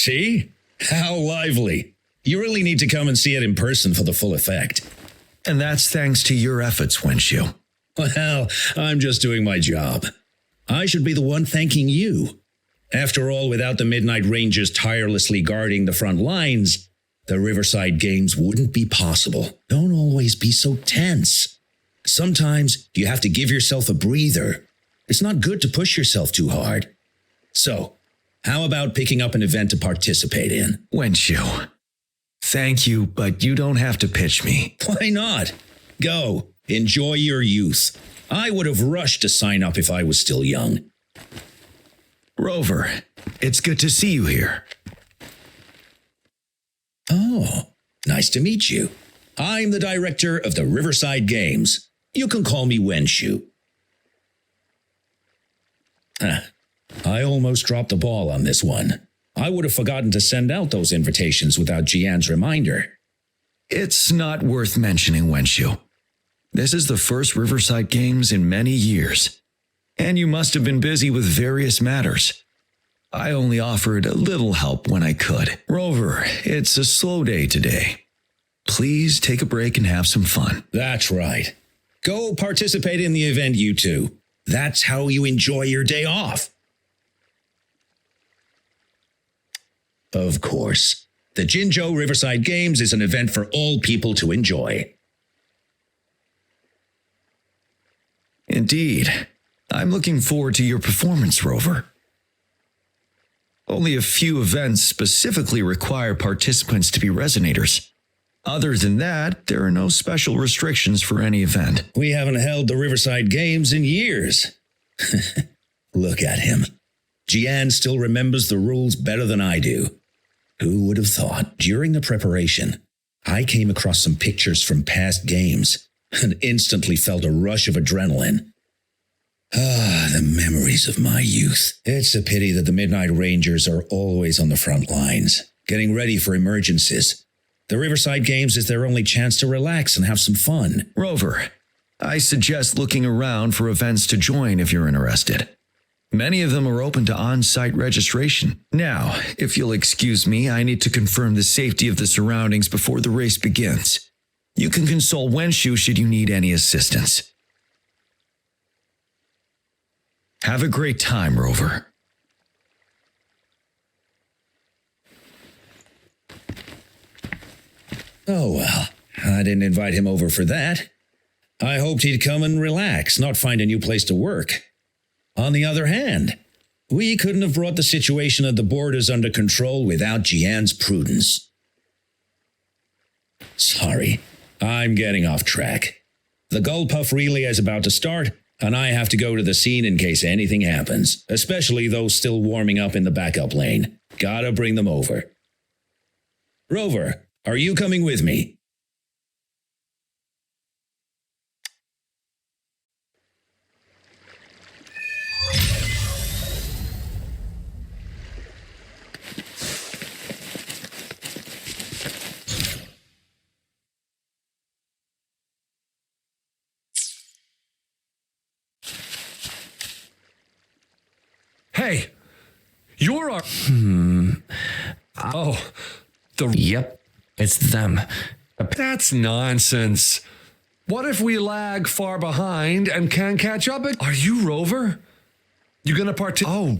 See? How lively. You really need to come and see it in person for the full effect. And that's thanks to your efforts, Wenshu. Well, I'm just doing my job. I should be the one thanking you. After all, without the Midnight Rangers tirelessly guarding the front lines, the Riverside Games wouldn't be possible. Don't always be so tense. Sometimes you have to give yourself a breather. It's not good to push yourself too hard. So, how about picking up an event to participate in? Wenshu, thank you, but you don't have to pitch me. Why not? Go. Enjoy your youth. I would have rushed to sign up if I was still young. Rover, it's good to see you here. Oh, nice to meet you. I'm the director of the Riverside Games. You can call me Wenshu. I almost dropped the ball on this one. I would have forgotten to send out those invitations without Jiyan's reminder. It's not worth mentioning, Wenshu. This is the first Riverside Games in many years, and you must have been busy with various matters. I only offered a little help when I could. Rover, it's a slow day today. Please take a break and have some fun. That's right. Go participate in the event, you two. That's how you enjoy your day off. Of course. The Jinzhou Riverside Games is an event for all people to enjoy. Indeed. I'm looking forward to your performance, Rover. Only a few events specifically require participants to be resonators. Other than that, there are no special restrictions for any event. We haven't held the Riverside Games in years. Look at him. Jiyan still remembers the rules better than I do. Who would have thought? During the preparation, I came across some pictures from past games and instantly felt a rush of adrenaline. Ah, the memories of my youth. It's a pity that the Midnight Rangers are always on the front lines, getting ready for emergencies. The Riverside Games is their only chance to relax and have some fun. Rover, I suggest looking around for events to join if you're interested. Many of them are open to on-site registration. Now, if you'll excuse me, I need to confirm the safety of the surroundings before the race begins. You can consult Wenshu should you need any assistance. Have a great time, Rover. Oh well, I didn't invite him over for that. I hoped he'd come and relax, not find a new place to work. On the other hand, we couldn't have brought the situation at the borders under control without Jiyan's prudence. Sorry, I'm getting off track. The Gullpuff relay is about to start, and I have to go to the scene in case anything happens, especially those still warming up in the backup lane. Gotta bring them over. Rover, are you coming with me? Hey, you're our... Oh, Yep, it's them. that's nonsense. What if we lag far behind and can't catch up? Are you Rover? You gonna Oh,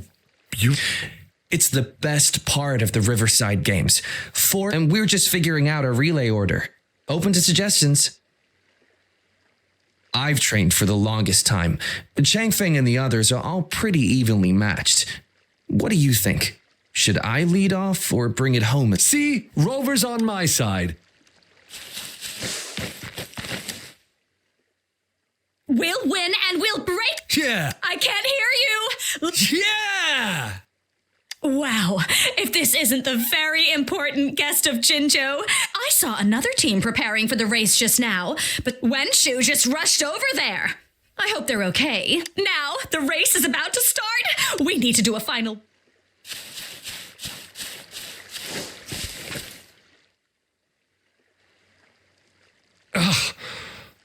it's the best part of the Riverside Games. And we're just figuring out a relay order. Open to suggestions. I've trained for the longest time. Changfeng and the others are all pretty evenly matched. What do you think? Should I lead off or bring it home? See, Rover's on my side. We'll win and we'll break. Yeah. I can't hear you. Yeah. Wow, if this isn't the very important guest of Jinzhou. I saw another team preparing for the race just now, but Wenshu just rushed over there. I hope they're okay. Now, the race is about to start. We need to do a final...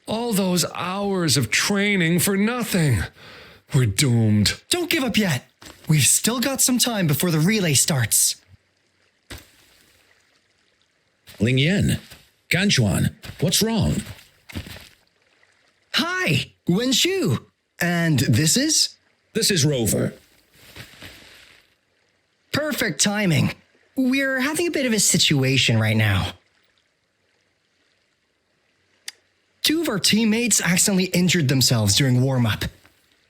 All those hours of training for nothing. We're doomed. Don't give up yet. We've still got some time before the relay starts. Lingyan, Ganchuan, what's wrong? Hi, Wenshu. And this is? This is Rover. Perfect timing. We're having a bit of a situation right now. Two of our teammates accidentally injured themselves during warm-up.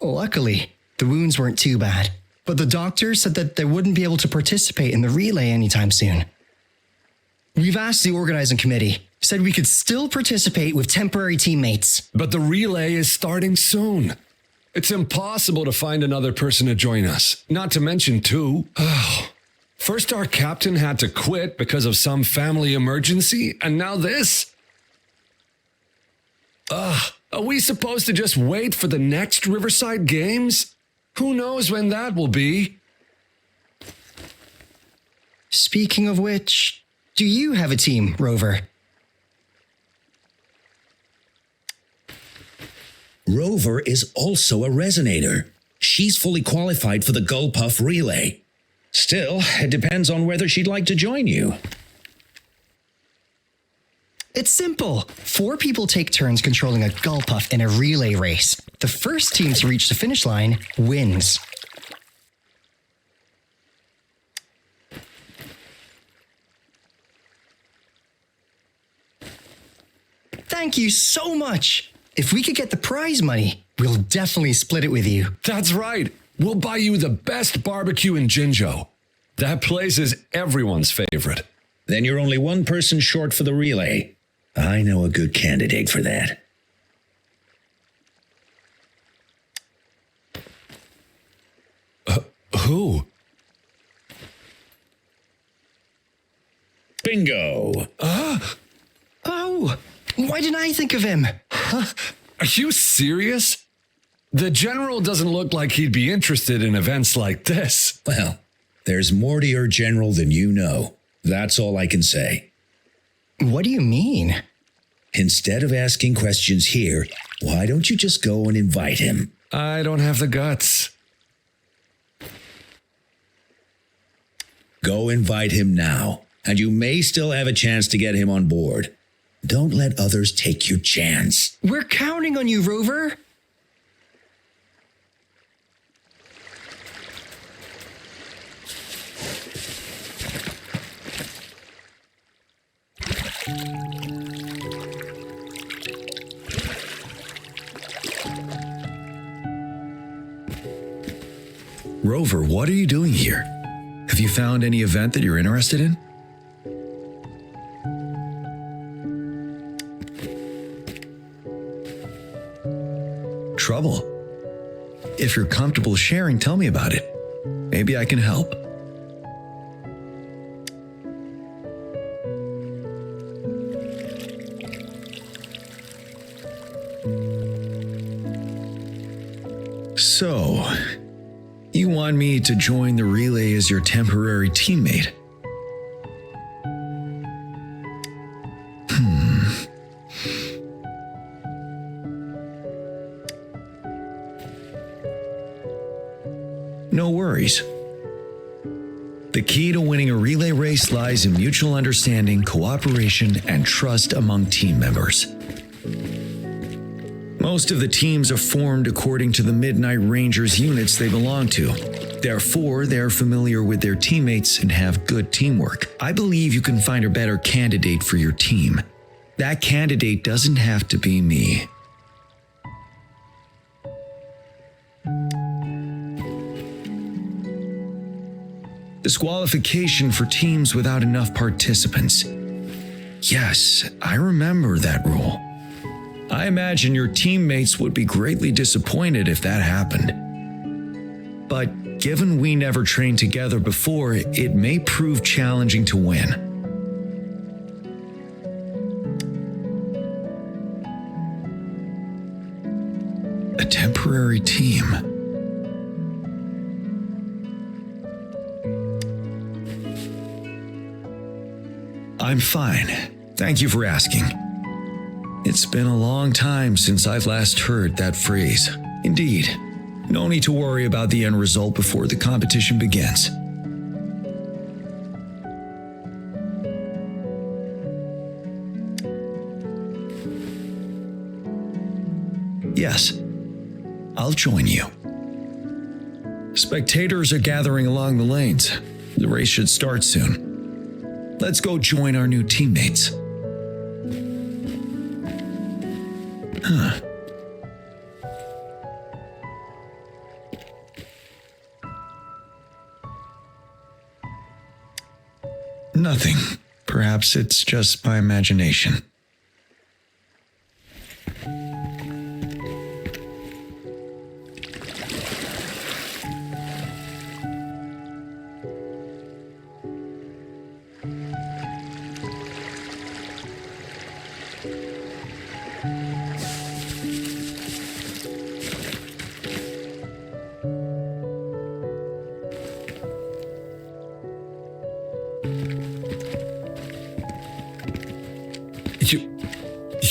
Luckily, the wounds weren't too bad, but the doctor said that they wouldn't be able to participate in the relay anytime soon. We've asked the organizing committee, said we could still participate with temporary teammates. But the relay is starting soon. It's impossible to find another person to join us, not to mention two. First our captain had to quit because of some family emergency, and now this? Are we supposed to just wait for the next Riverside Games? Who knows when that will be? Speaking of which, do you have a team, Rover? Rover is also a resonator. She's fully qualified for the Gullpuff Relay. Still, it depends on whether she'd like to join you. It's simple. 4 people take turns controlling a Gullpuff in a relay race. The first team to reach the finish line wins. Thank you so much. If we could get the prize money, we'll definitely split it with you. That's right. We'll buy you the best barbecue in Jinzhou. That place is everyone's favorite. Then you're only one person short for the relay. I know a good candidate for that. Who? Bingo! Oh, why didn't I think of him? Are you serious? The general doesn't look like he'd be interested in events like this. Well, there's more to your general than you know. That's all I can say. What do you mean? Instead of asking questions here, why don't you just go and invite him? I don't have the guts. Go invite him now, and you may still have a chance to get him on board. Don't let others take your chance. We're counting on you, Rover. Rover, what are you doing here? Have you found any event that you're interested in? Trouble? If you're comfortable sharing, tell me about it. Maybe I can help. So, you want me to join the relay as your temporary teammate? No worries. The key to winning a relay race lies in mutual understanding, cooperation, and trust among team members. Most of the teams are formed according to the Midnight Rangers units they belong to. Therefore, they're familiar with their teammates and have good teamwork. I believe you can find a better candidate for your team. That candidate doesn't have to be me. Disqualification for teams without enough participants. Yes, I remember that rule. I imagine your teammates would be greatly disappointed if that happened. But given we never trained together before, it may prove challenging to win. A temporary team. I'm fine. Thank you for asking. It's been a long time since I've last heard that phrase. Indeed, no need to worry about the end result before the competition begins. Yes, I'll join you. Spectators are gathering along the lanes. The race should start soon. Let's go join our new teammates. Nothing. Perhaps it's just my imagination.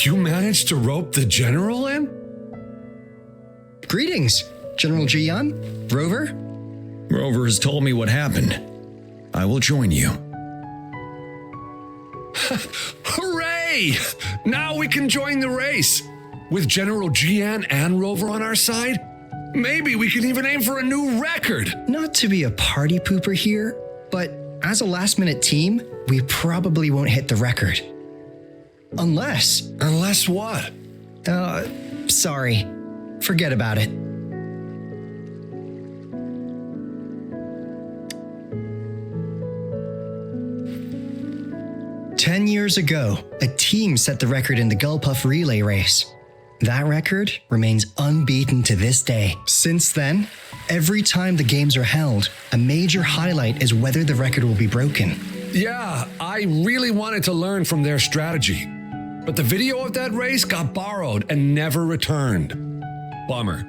You managed to rope the general in? Greetings, General Jiyan, Rover. Rover has told me what happened. I will join you. Hooray! Now we can join the race. With General Jiyan and Rover on our side, maybe we can even aim for a new record. Not to be a party pooper here, but as a last-minute team, we probably won't hit the record. Unless... Unless what? Sorry. Forget about it. "10 years ago, a team set the record in the Gulpuff relay race. That record remains unbeaten to this day. Since then, every time the games are held, a major highlight is whether the record will be broken. Yeah, I really wanted to learn from their strategy. But the video of that race got borrowed and never returned. Bummer.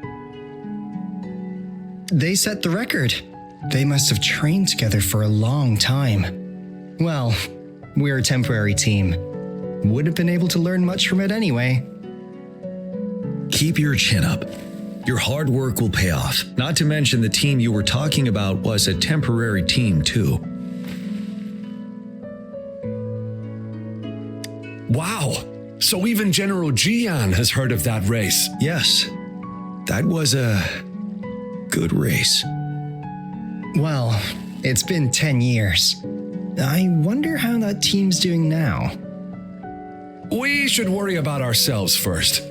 They set the record. They must have trained together for a long time. Well, we're a temporary team. Wouldn't have been able to learn much from it anyway. Keep your chin up. Your hard work will pay off. Not to mention the team you were talking about was a temporary team too. Wow. So even General Jiyan has heard of that race. Yes, that was a good race. Well, it's been 10 years. I wonder how that team's doing now. We should worry about ourselves first.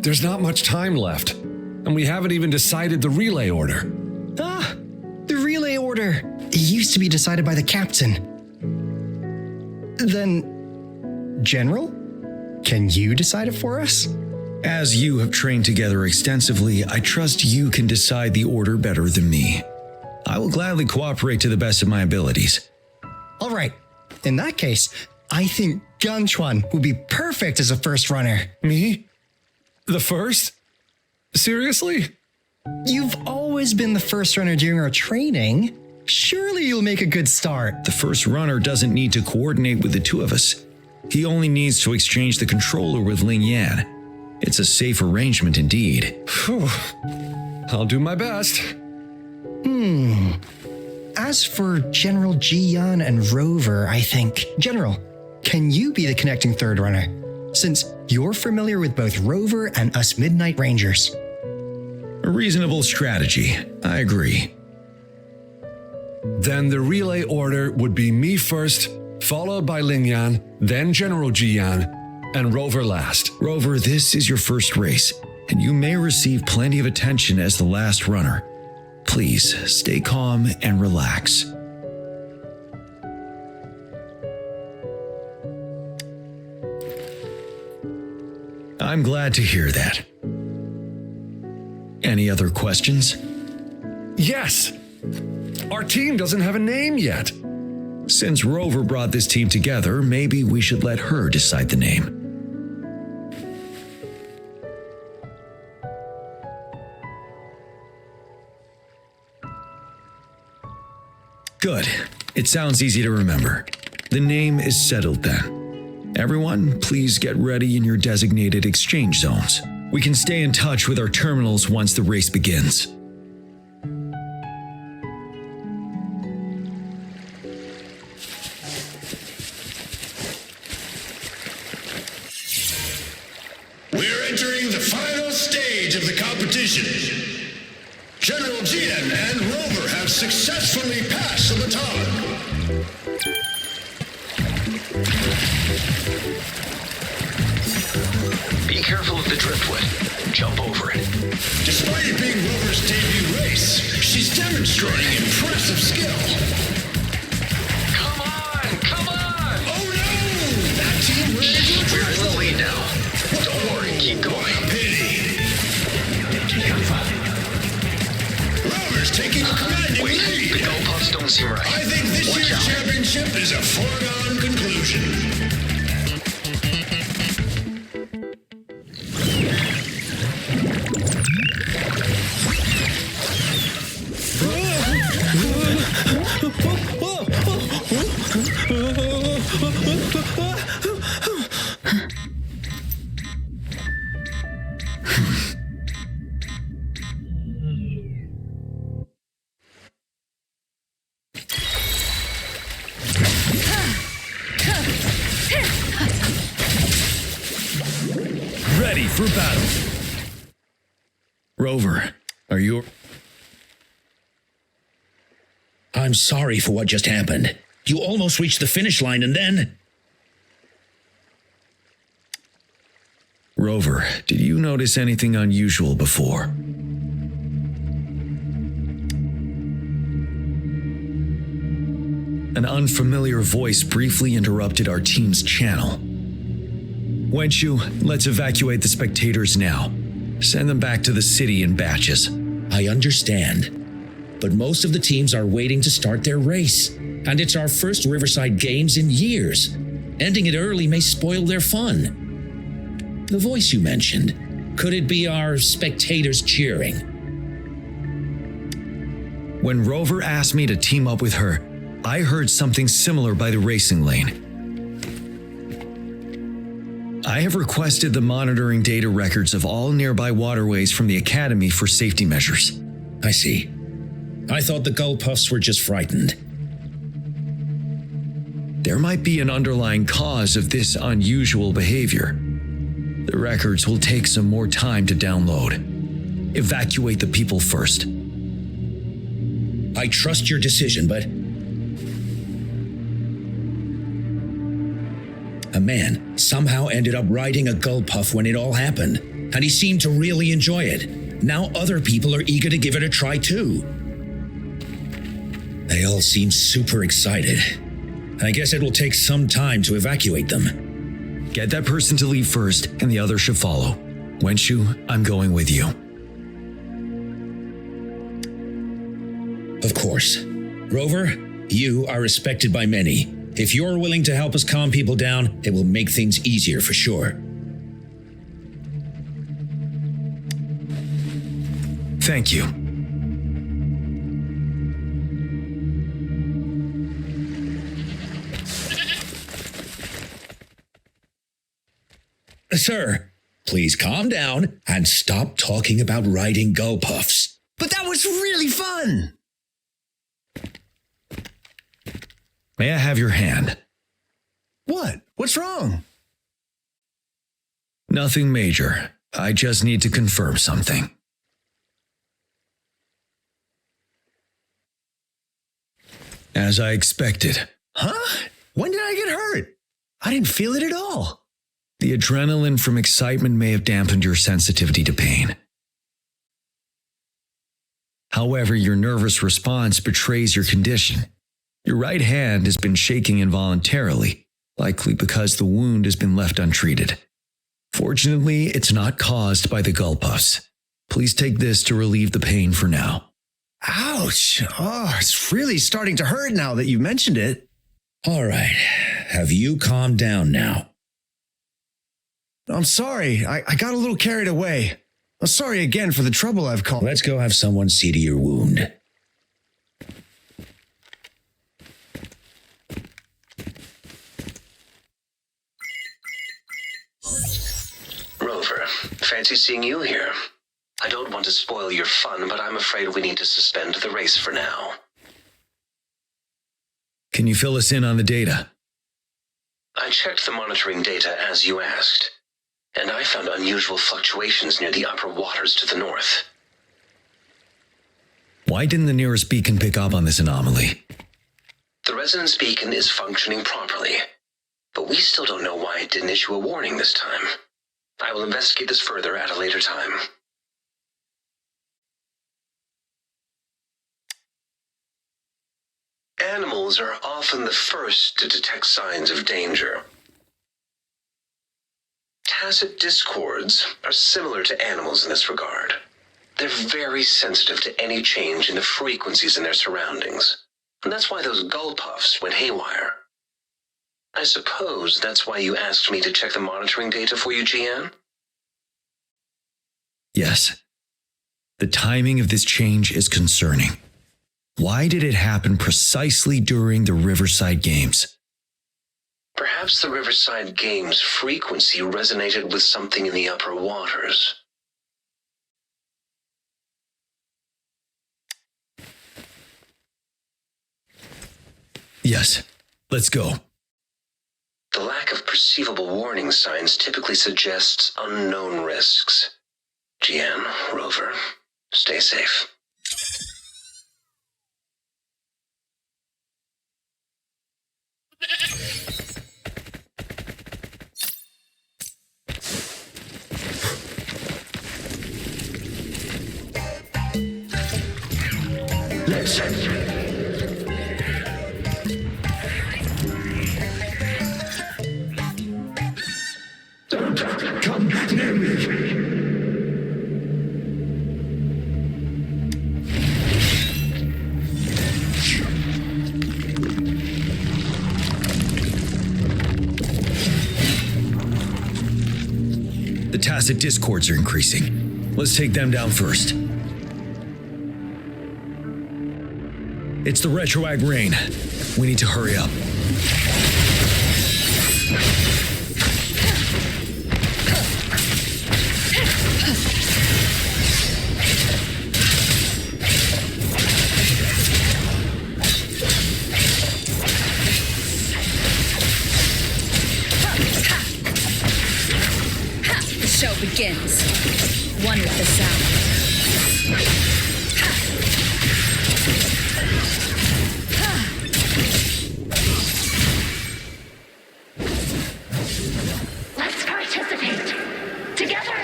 There's not much time left, and we haven't even decided the relay order. The relay order. It used to be decided by the captain. Then, General? Can you decide it for us? As you have trained together extensively, I trust you can decide the order better than me. I will gladly cooperate to the best of my abilities. All right. In that case, I think Ganchuan would be perfect as a first runner. Me? The first? Seriously? You've always been the first runner during our training. Surely you'll make a good start. The first runner doesn't need to coordinate with the two of us. He only needs to exchange the controller with Ling Yan. It's a safe arrangement indeed. Phew. I'll do my best. As for General Jiyan and Rover, I think. General, can you be the connecting third runner? Since you're familiar with both Rover and us Midnight Rangers. A reasonable strategy. I agree. Then the relay order would be me first, followed by Ling Yan, then General Jiyan, and Rover last. Rover, this is your first race, and you may receive plenty of attention as the last runner. Please stay calm and relax. I'm glad to hear that. Any other questions? Yes! Our team doesn't have a name yet. Since Rover brought this team together, maybe we should let her decide the name. Good. It sounds easy to remember. The name is settled then. Everyone, please get ready in your designated exchange zones. We can stay in touch with our terminals once the race begins. We're entering the final stage stage of the competition. General Jiyan and Rover have successfully passed the baton. Be careful of the driftwood. Jump over it. Despite it being Rover's debut race, she's demonstrating impressive skill. Come on! Come on! Oh no! That team ran into a We're in the driftwood. lead now. Don't worry, keep going. Pity. Rover's taking a commanding Wait, the lead. goalposts don't seem right. I think this Watch year's out. championship is a foregone conclusion. Ready for battle. Rover, are you... I'm sorry for what just happened. You almost reached the finish line and then... Rover, did you notice anything unusual before? An unfamiliar voice briefly interrupted our team's channel. Wenshu, let's evacuate the spectators now. Send them back to the city in batches. I understand. But most of the teams are waiting to start their race. And it's our first Riverside Games in years. Ending it early may spoil their fun. The voice you mentioned, could it be our spectators cheering? When Rover asked me to team up with her, I heard something similar by the racing lane. I have requested the monitoring data records of all nearby waterways from the Academy for safety measures. I see. I thought the Gullpuffs were just frightened. There might be an underlying cause of this unusual behavior. The records will take some more time to download. Evacuate the people first. I trust your decision, but... A man somehow ended up riding a Gullpuff when it all happened, and he seemed to really enjoy it. Now other people are eager to give it a try too. They all seem super excited. I guess it will take some time to evacuate them. Get that person to leave first, and the others should follow. Wenshu, I'm going with you. Of course. Rover, you are respected by many. If you're willing to help us calm people down, it will make things easier for sure. Thank you. Sir, please calm down and stop talking about riding Gullpuffs. But that was really fun! May I have your hand? What? What's wrong? Nothing major. I just need to confirm something. As I expected. Huh? When did I get hurt? I didn't feel it at all. The adrenaline from excitement may have dampened your sensitivity to pain. However, your nervous response betrays your condition. Your right hand has been shaking involuntarily, likely because the wound has been left untreated. Fortunately, it's not caused by the Gullpuffs. Please take this to relieve the pain for now. Ouch. Oh, it's really starting to hurt now that you've mentioned it. All right. Have you calmed down now? I'm sorry. I got a little carried away. I'm sorry again for the trouble I've caused. Let's go have someone see to your wound. Rover, fancy seeing you here. I don't want to spoil your fun, but I'm afraid we need to suspend the race for now. Can you fill us in on the data? I checked the monitoring data as you asked. and I found unusual fluctuations near the upper waters to the north. Why didn't the nearest beacon pick up on this anomaly? The resonance beacon is functioning properly, but we still don't know why it didn't issue a warning this time. I will investigate this further at a later time. Animals are often the first to detect signs of danger. Tacit discords are similar to animals in this regard. They're very sensitive to any change in the frequencies in their surroundings. And that's why those gull puffs went haywire. I suppose that's why you asked me to check the monitoring data for you, Jiyan? Yes. The timing of this change is concerning. Why did it happen precisely during the Riverside Games? Perhaps the Riverside Games' frequency resonated with something in the upper waters. Yes, let's go. The lack of perceivable warning signs typically suggests unknown risks. Jiyan, Rover, stay safe. Don't come near me. The tacit discords are increasing. Let's take them down first. It's the retroag rain. We need to hurry up. The show begins. One with the sound. Let's participate together.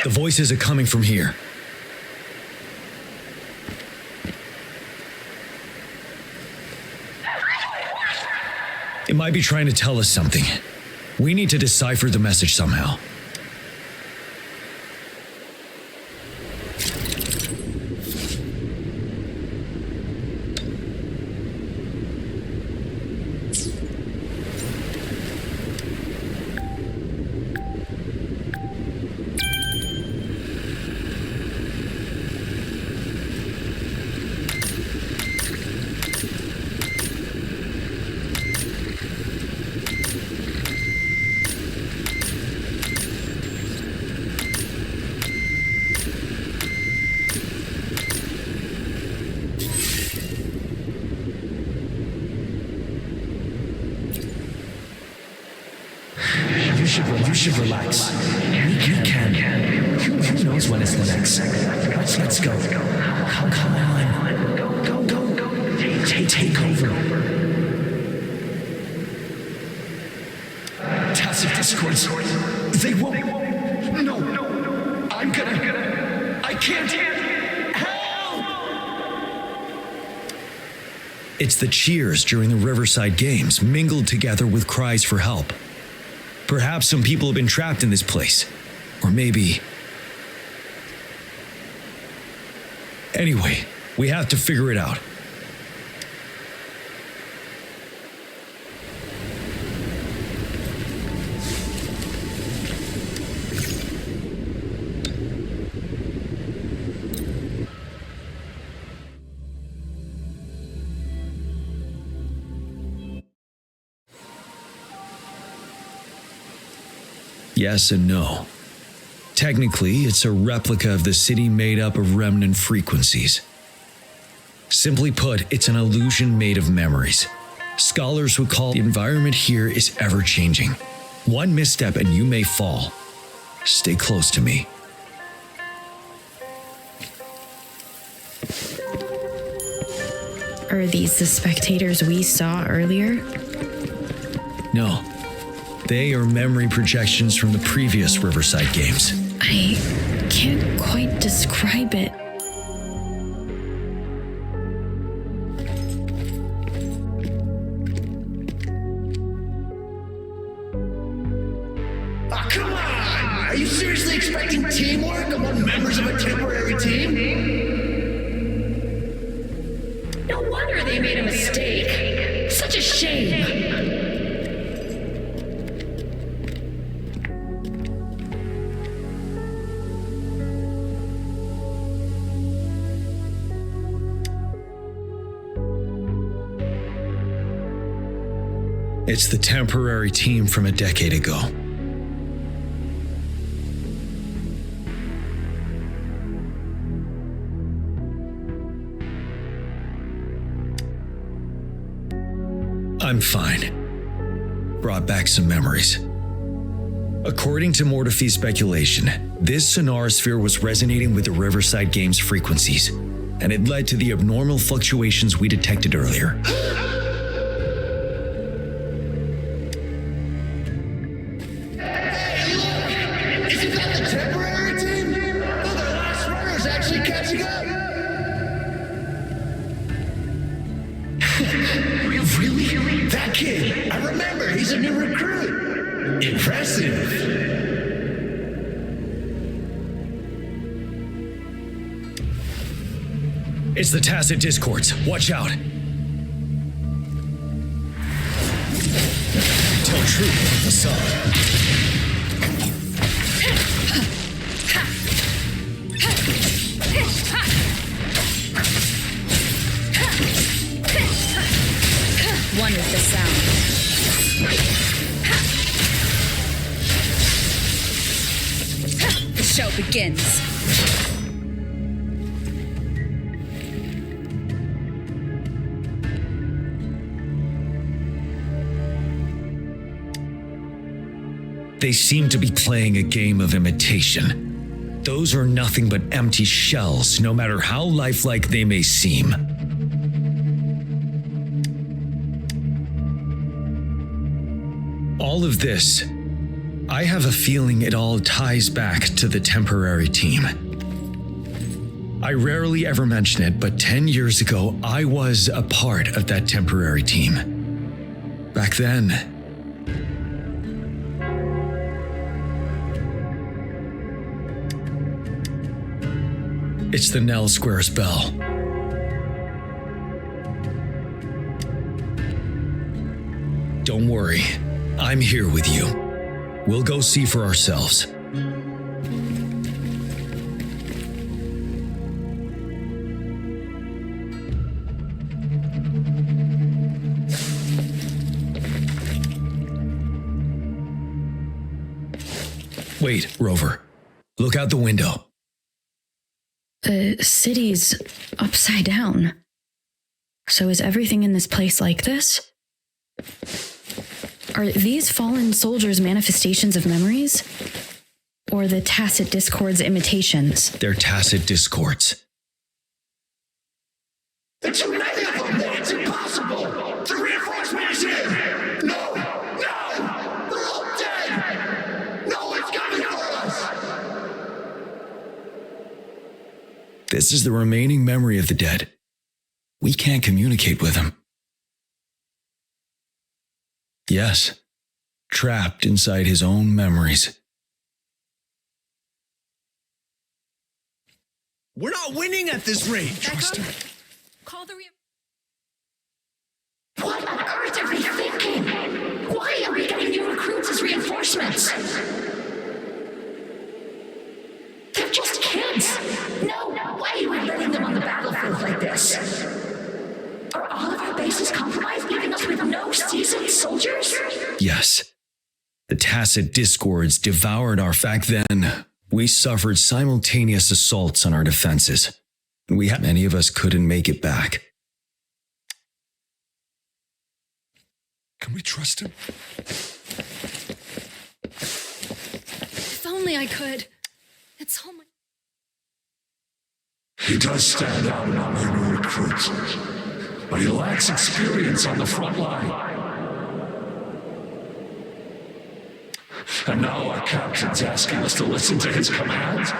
The voices are coming from here. It might be trying to tell us something. We need to decipher the message somehow. You should relax. We can. Who knows when it's the next? Let's go. Come on. Go. Take over. Tacit discords. They won't. No. I can't. Help! It's the cheers during the Riverside Games mingled together with cries for help. Perhaps some people have been trapped in this place. Or maybe... Anyway, we have to figure it out. Yes and no. Technically, it's a replica of the city made up of remnant frequencies. Simply put, it's an illusion made of memories. Scholars would call the environment here is ever changing. One misstep and you may fall. Stay close to me. Are these the spectators we saw earlier? No. They are memory projections from the previous Riverside games. I can't quite describe it. Oh, come on! Are you seriously expecting teamwork among members of a temporary team? No wonder they made a mistake. Such a shame. It's the temporary team from a decade ago. I'm fine. Brought back some memories. According to Mortefy's speculation, this sonar sphere was resonating with the Riverside Games frequencies, and it led to the abnormal fluctuations we detected earlier. Isn't that the temporary team? Oh, the last runner's actually catching up! Really? That kid! I remember, he's a new recruit! Impressive! It's the tacit discords. Watch out. Tell truth with the sun. One with the sound. The show begins. They seem to be playing a game of imitation. Those are nothing but empty shells, no matter how lifelike they may seem. All of this, I have a feeling it all ties back to the temporary team. I rarely ever mention it, but 10 years ago, I was a part of that temporary team. Back then, it's the Nell Squares bell. Don't worry, I'm here with you. We'll go see for ourselves. Wait, Rover. Look out the window. The city's upside down. So is everything in this place like this? Are these fallen soldiers manifestations of memories? Or the tacit discords imitations? They're tacit discords. It's too many of them! It's impossible! The reinforcement is here! No! No! They're all dead! No one's coming for us! This is the remaining memory of the dead. We can't communicate with them. Yes, trapped inside his own memories. We're not winning at this rate! Trust her. Call the What on earth are they thinking? Why are we getting new recruits as reinforcements? They're just kids. No way we're letting them on the battlefield like this. Are all of our bases compromised, leaving us with no seasoned soldiers? Yes. The tacit discords devoured our back then. We suffered simultaneous assaults on our defenses. Many of us couldn't make it back. Can we trust him? If only I could. It's all my... He does stand out among our new recruits, but he lacks experience on the front line. And now our captain's asking us to listen to his commands?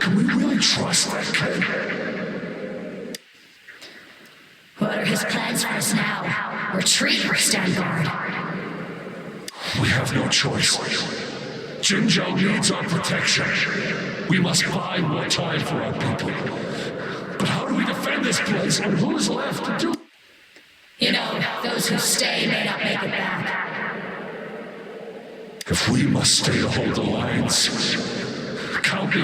Can we really trust that kid? What are his plans for us now? Retreat or stand guard? We have no choice. Jinzhou needs our protection. We must buy more time for our people. But how do we defend this place, and who is left to do? You know, those who stay may not make it back. If we must stay to hold the lines, count me.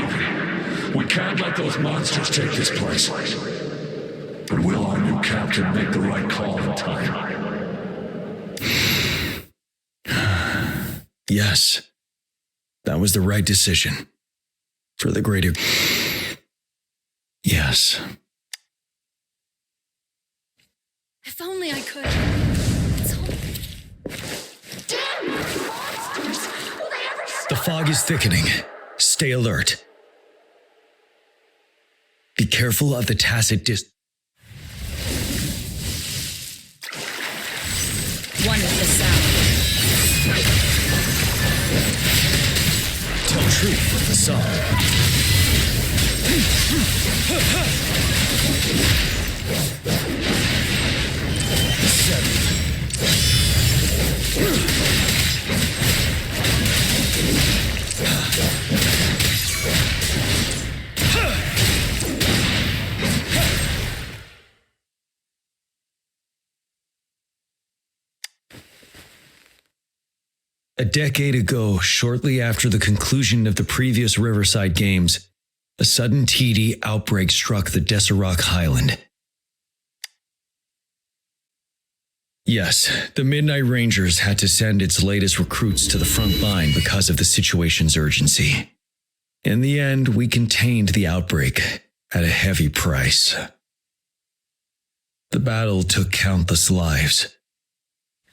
We can't let those monsters take this place. But will our new captain make the right call in time? Yes, that was the right decision. For the greater... Yes. If only I could. It's all... Damn monsters! Will they ever stop? The fog is thickening. Stay alert. Be careful of the tacit One with the sound. Tell truth with the song. A decade ago, shortly after the conclusion of the previous Riverside Games, a sudden TD outbreak struck the Deserac Highland. Yes, the Midnight Rangers had to send its latest recruits to the front line because of the situation's urgency. In the end, we contained the outbreak at a heavy price. The battle took countless lives.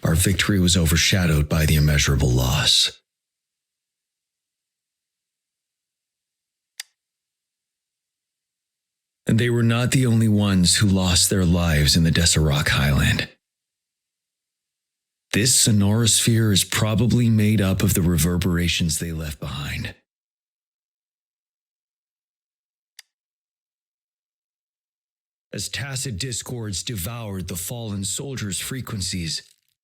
Our victory was overshadowed by the immeasurable loss. And they were not the only ones who lost their lives in the Deserac Highland. This sonorosphere is probably made up of the reverberations they left behind. As tacit discords devoured the fallen soldiers' frequencies,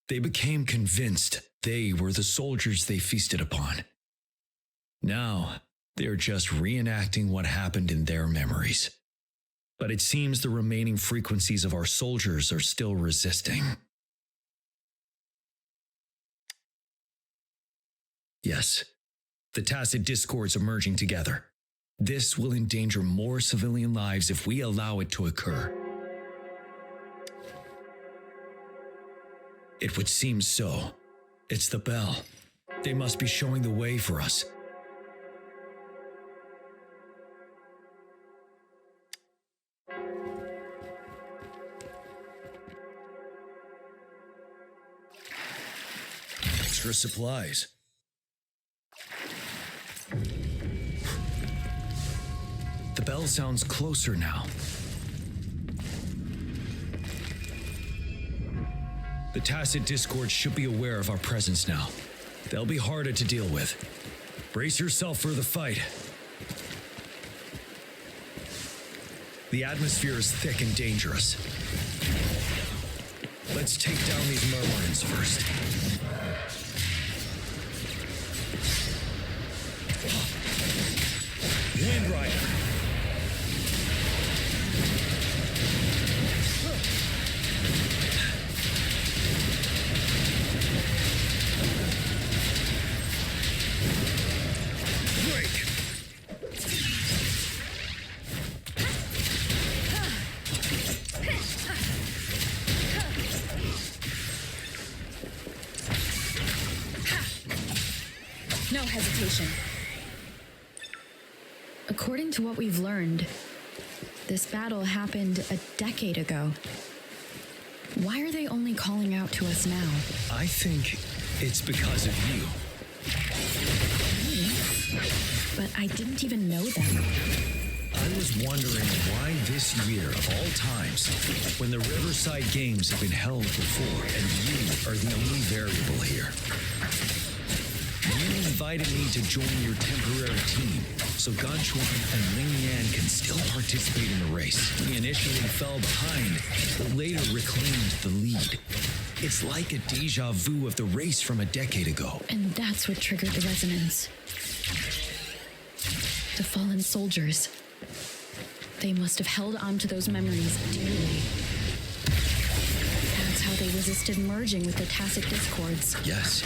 they became convinced they were the soldiers they feasted upon. Now, they are just reenacting what happened in their memories. But it seems the remaining frequencies of our soldiers are still resisting. Yes, the tacit discords are merging together. This will endanger more civilian lives if we allow it to occur. It would seem so. It's the bell. They must be showing the way for us. Extra supplies. The bell sounds closer now. The tacit discord should be aware of our presence now. They'll be harder to deal with. Brace yourself for the fight. The atmosphere is thick and dangerous. Let's take down these Merlins first. Wind Rider. No hesitation. According to what we've learned, this battle happened a decade ago. Why are they only calling out to us now? I think it's because of you. But I didn't even know them. I was wondering why this year of all times, when the Riverside Games have been held before and you are the only variable here. You invited me to join your temporary team so Ganchuan and Ling Yan can still participate in the race. We initially fell behind, but later reclaimed the lead. It's like a deja vu of the race from a decade ago. And that's what triggered the resonance. The fallen soldiers. They must have held on to those memories dearly. That's how they resisted merging with the tacit discords. Yes.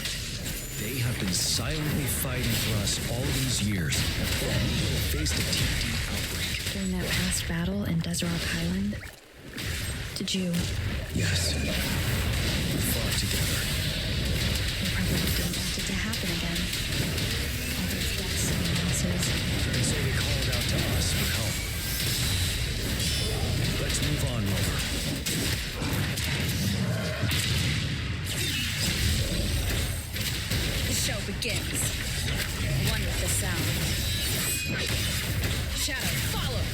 They have been silently fighting for us all these years. We have faced a TD outbreak. During that past battle in Desert Highland, did you... Yes. We fought together. They probably didn't want it to happen again. All those deaths and losses. And so they called out to us for help. Let's move on, Rover. The show begins. One with the sound. Shadow follows.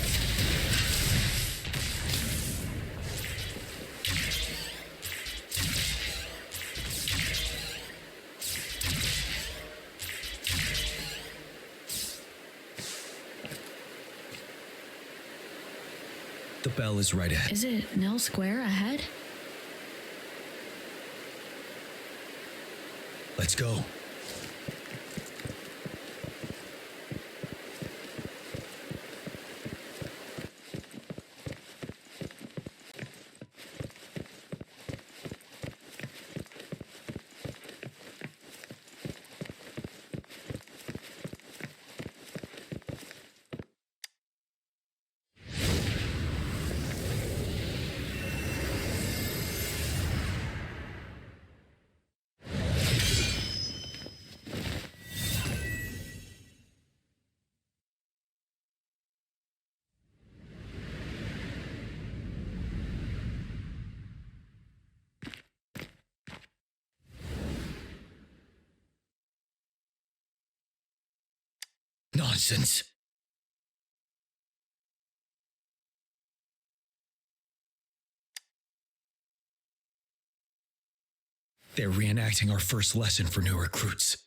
The bell is right ahead. Is it Nell Square ahead? Let's go. Nonsense. They're reenacting our first lesson for new recruits.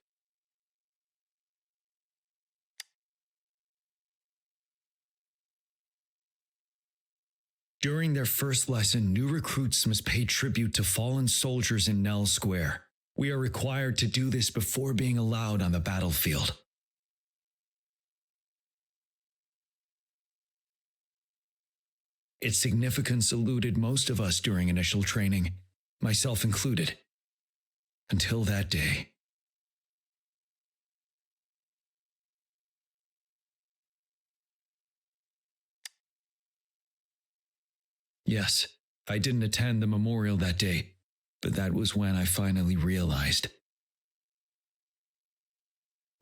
During their first lesson, new recruits must pay tribute to fallen soldiers in Nell Square. We are required to do this before being allowed on the battlefield. Its significance eluded most of us during initial training, myself included, until that day. Yes, I didn't attend the memorial that day, but that was when I finally realized.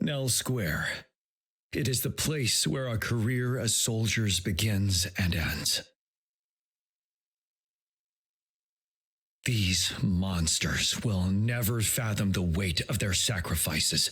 Nell Square. It is the place where our career as soldiers begins and ends. These monsters will never fathom the weight of their sacrifices.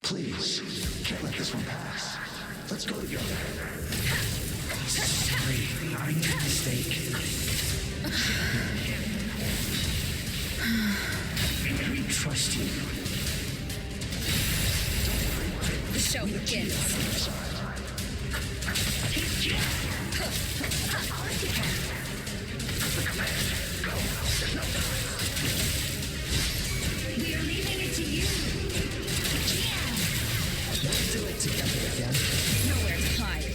Please, can't let this one pass. Let's go together. Sorry, I made a mistake. We trust you. The show begins. We are leaving it to you. We'll do it together again. Nowhere to hide.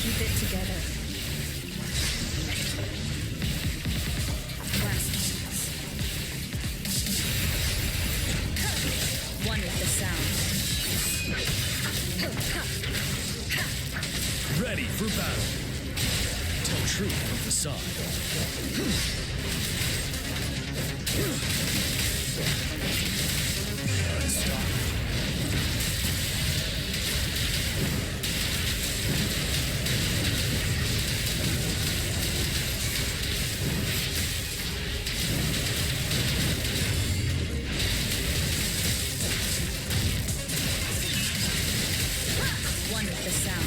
Keep it together. Last chance. One with the sound. Ready for battle. Tell truth with the side. One with the sound.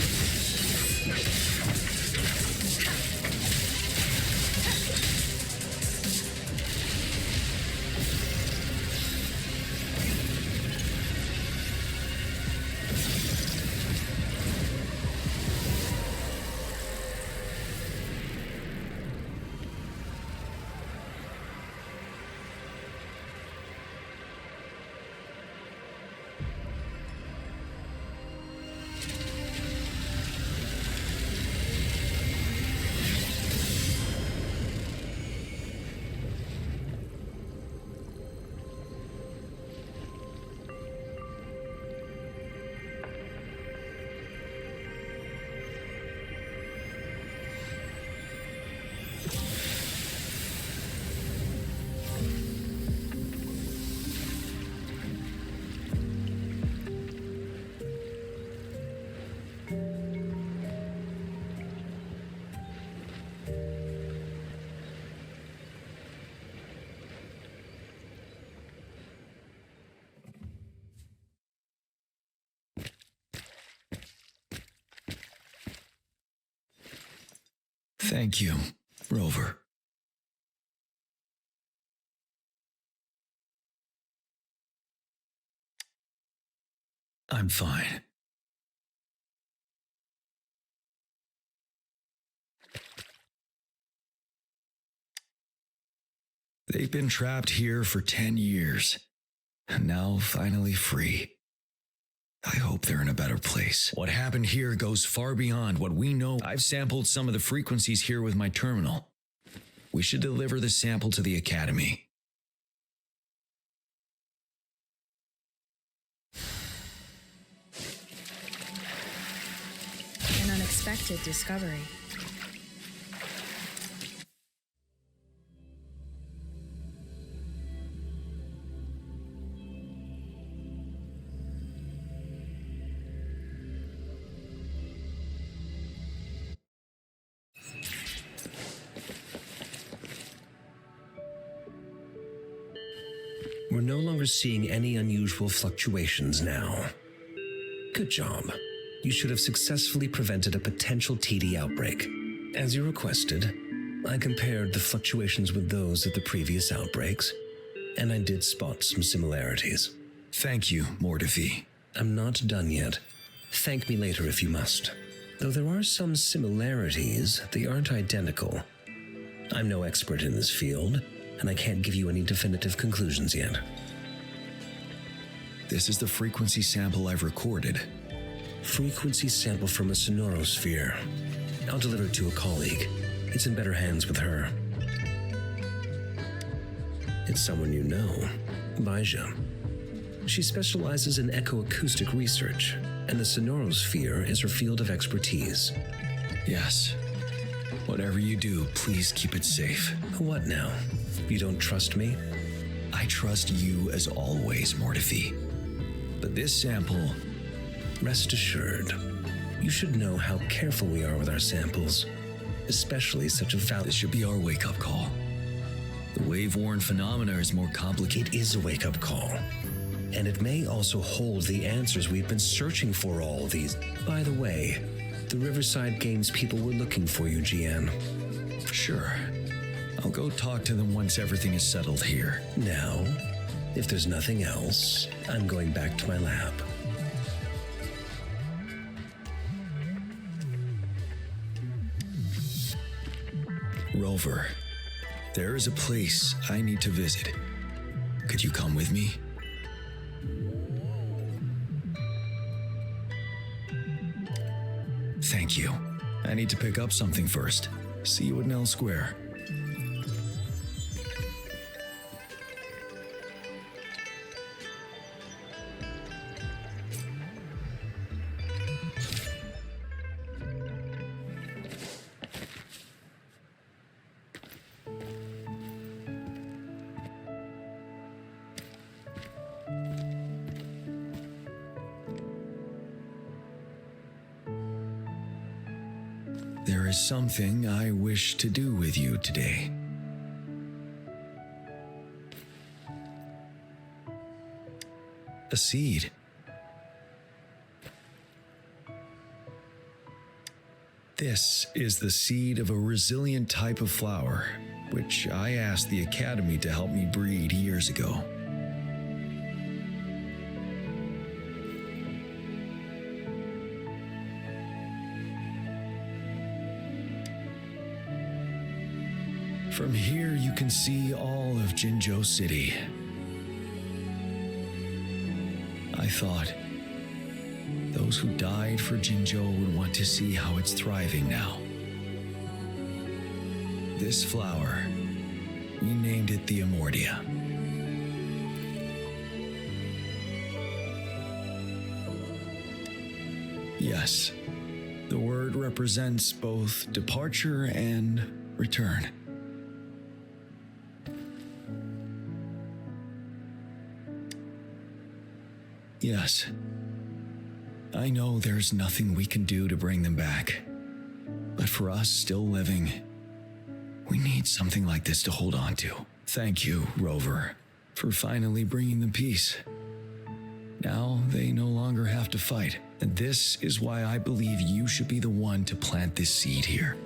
Thank you, Rover. I'm fine. They've been trapped here for 10 years, and now finally free. I hope they're in a better place. What happened here goes far beyond what we know. I've sampled some of the frequencies here with my terminal. We should deliver the sample to the Academy. An unexpected discovery. We're no longer seeing any unusual fluctuations now. Good job. You should have successfully prevented a potential TD outbreak. As you requested, I compared the fluctuations with those of the previous outbreaks, and I did spot some similarities. Thank you, Mortifi. I'm not done yet. Thank me later if you must. Though there are some similarities, they aren't identical. I'm no expert in this field, and I can't give you any definitive conclusions yet. This is the frequency sample I've recorded. Frequency sample from a sonorosphere. I'll deliver it to a colleague. It's in better hands with her. It's someone you know, Baija. She specializes in echoacoustic research, and the sonorosphere is her field of expertise. Yes. Whatever you do, please keep it safe. What now? You don't trust me? I trust you as always, Mortifi. But this sample... Rest assured, you should know how careful we are with our samples, especially such a This should be our wake-up call. The wave-worn phenomena is more complicated. It is a wake-up call, and it may also hold the answers we've been searching for all these. By the way, the Riverside Games people were looking for you, Jiyan. Sure. I'll go talk to them once everything is settled here. Now, if there's nothing else, I'm going back to my lab. Rover, there is a place I need to visit. Could you come with me? Thank you. I need to pick up something first. See you at Nell Square. There is something I wish to do with you today. A seed. This is the seed of a resilient type of flower, which I asked the Academy to help me breed years ago. From here, you can see all of Jinzhou City. I thought those who died for Jinzhou would want to see how it's thriving now. This flower, we named it the Amortia. Yes, the word represents both departure and return. Yes, I know there's nothing we can do to bring them back. But for us still living, we need something like this to hold on to. Thank you, Rover, for finally bringing them peace. Now they no longer have to fight, and this is why I believe you should be the one to plant this seed here.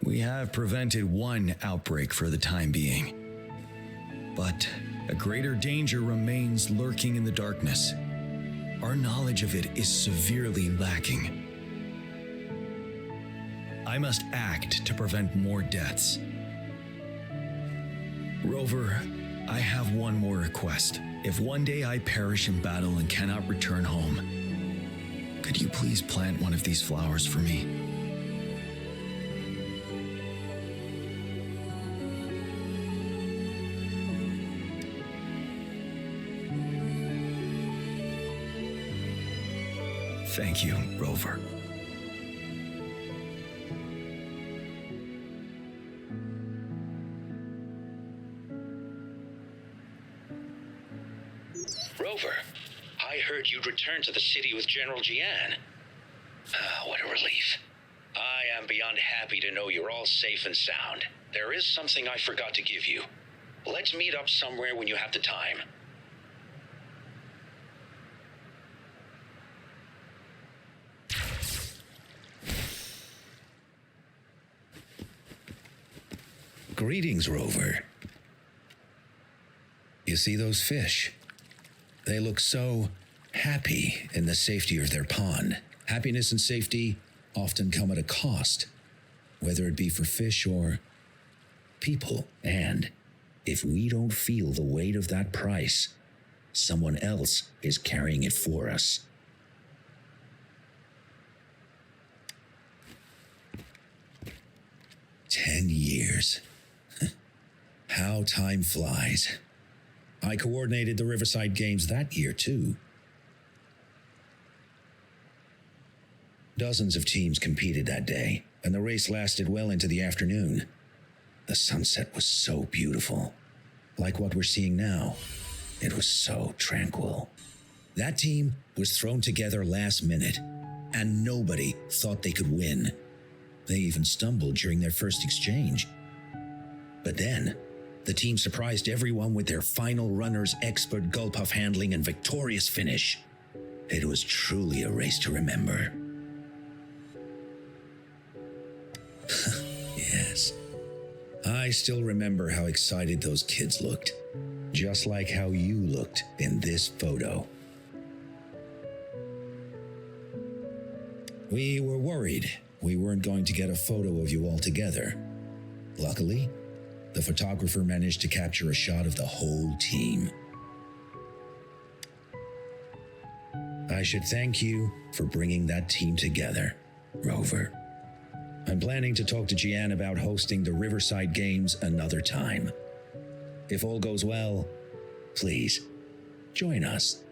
We have prevented one outbreak for the time being, but a greater danger remains lurking in the darkness. Our knowledge of it is severely lacking. I must act to prevent more deaths. Rover, I have one more request. If one day I perish in battle and cannot return home, could you please plant one of these flowers for me? Thank you, Rover. Rover, I heard you'd returned to the city with General Jiyan. Ah, what a relief. I am beyond happy to know you're all safe and sound. There is something I forgot to give you. Let's meet up somewhere when you have the time. Greetings, Rover. You see those fish? They look so happy in the safety of their pond. Happiness and safety often come at a cost, whether it be for fish or people. And if we don't feel the weight of that price, someone else is carrying it for us. "10 years. How time flies. I coordinated the Riverside Games that year, too. Dozens of teams competed that day, and the race lasted well into the afternoon. The sunset was so beautiful. Like what we're seeing now, it was so tranquil. That team was thrown together last minute, and nobody thought they could win. They even stumbled during their first exchange. But then, the team surprised everyone with their final runner's expert gulpuff handling and victorious finish. It was truly a race to remember. Yes. I still remember how excited those kids looked. Just like how you looked in this photo. We were worried we weren't going to get a photo of you all together. Luckily, the photographer managed to capture a shot of the whole team. I should thank you for bringing that team together, Rover. I'm planning to talk to Jiyan about hosting the Riverside Games another time. If all goes well, please, join us.